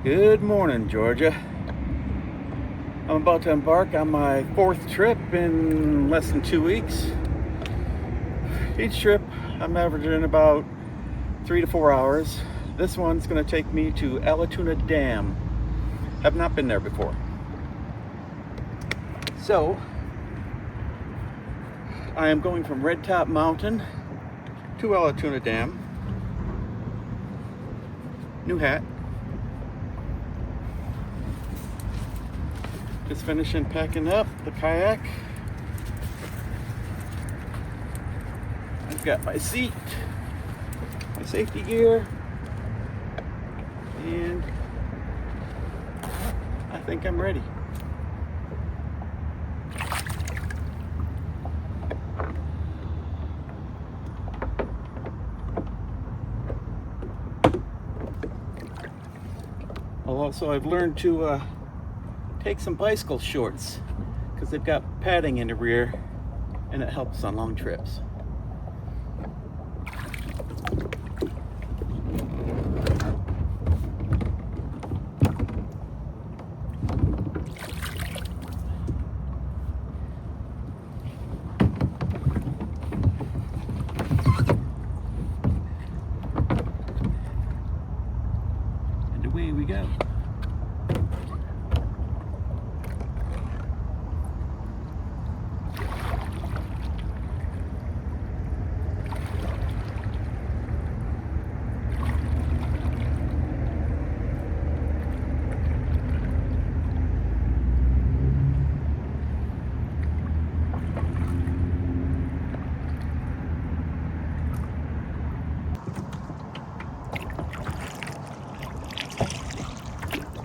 Good morning, Georgia. I'm about to embark on my 4th trip in less than 2 weeks. Each trip I'm averaging about 3 to 4 hours. This one's going to take me to Allatoona Dam. Have not been there before. So, I am going from Red Top Mountain to Allatoona Dam. New hat. Just finishing packing up the kayak. I've got my seat, my safety gear, and I think I'm ready. Also, I've learned to take some bicycle shorts because they've got padding in the rear and it helps on long trips. And away we go.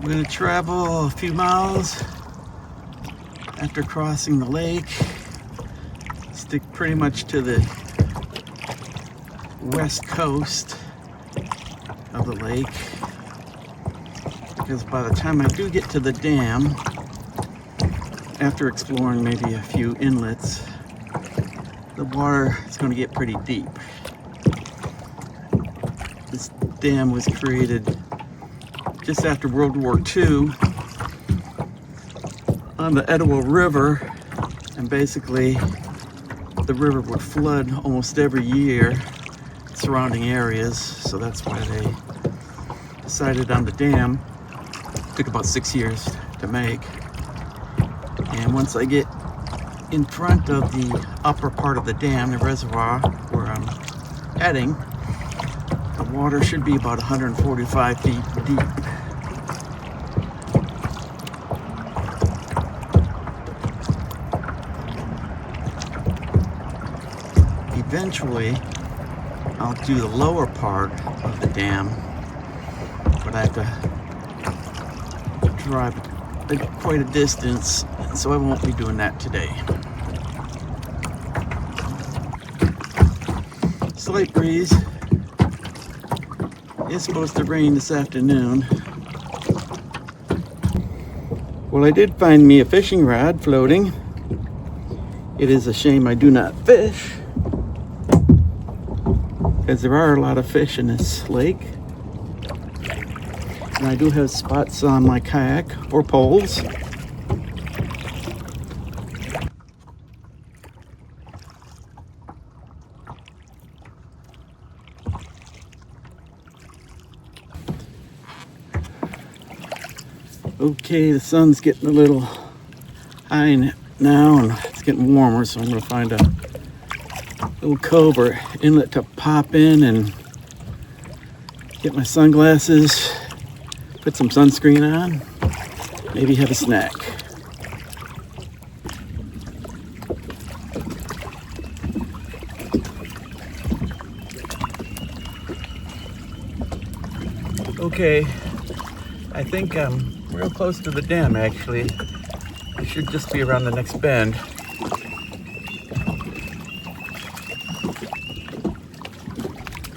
I'm going to travel a few miles after crossing the lake. Stick pretty much to the west coast of the lake, because by the time I do get to the dam, after exploring maybe a few inlets, the water is going to get pretty deep. This dam was created just after World War II on the Etowah River, and basically the river would flood almost every year surrounding areas, so that's why they decided on the dam. It took about 6 years to make, and once I get in front of the upper part of the dam, the reservoir where I'm heading, the water should be about 145 feet deep. Eventually, I'll do the lower part of the dam, but I have to drive quite a distance, so I won't be doing that today. Slight breeze. It's supposed to rain this afternoon. Well, I did find me a fishing rod floating. It is a shame I do not fish, because there are a lot of fish in this lake. And I do have spots on my kayak or poles. Okay, the sun's getting a little high now and it's getting warmer, so I'm going to find a little cove or inlet to pop in and get my sunglasses, put some sunscreen on, maybe have a snack. Okay, I think I'm real close to the dam actually. I should just be around the next bend.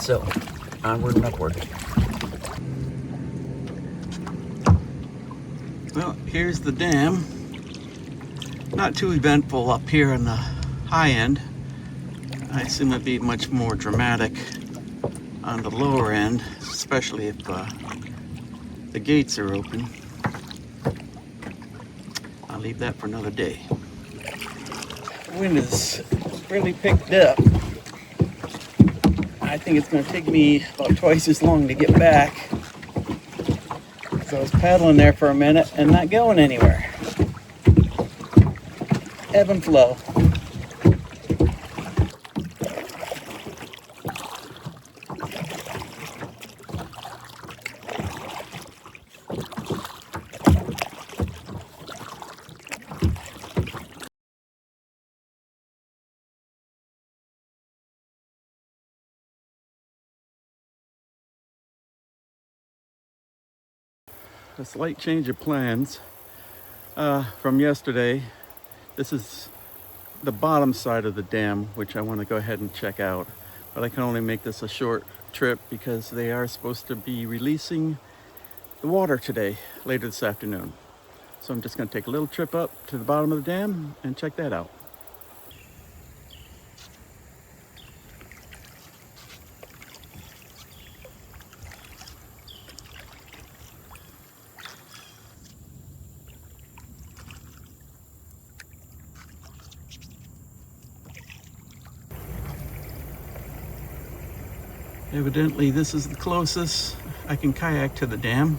So, onward and upward. Well, here's the dam. Not too eventful up here on the high end. I assume it'd be much more dramatic on the lower end, especially if the gates are open. I'll leave that for another day. The wind is really picked up. I think it's going to take me about twice as long to get back. So I was paddling there for a minute and not going anywhere. Ebb and flow. A slight change of plans from yesterday. This is the bottom side of the dam, which I want to go ahead and check out. But I can only make this a short trip because they are supposed to be releasing the water today, later this afternoon. So I'm just going to take a little trip up to the bottom of the dam and check that out. Evidently, this is the closest I can kayak to the dam.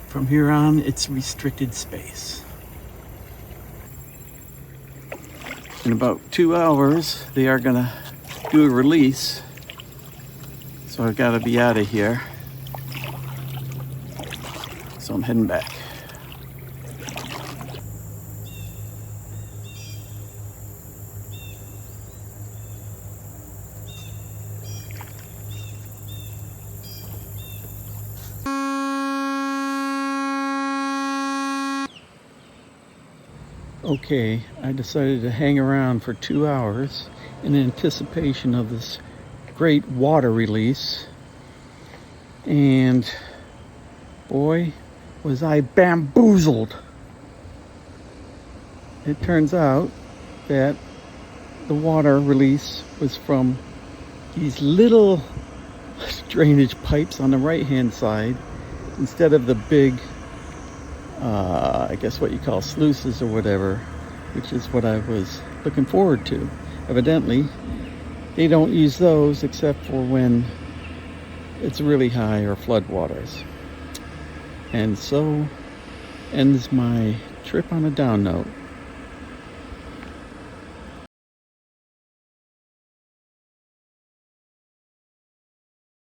From here on, it's restricted space. In about 2 hours, they are gonna do a release. So I've gotta be out of here. So I'm heading back. Okay, I decided to hang around for 2 hours in anticipation of this great water release. And boy, was I bamboozled. It turns out that the water release was from these little drainage pipes on the right-hand side instead of the big I guess what you call sluices or whatever, which is what I was looking forward to. Evidently, they don't use those except for when it's really high or flood waters. And so ends my trip on a down note.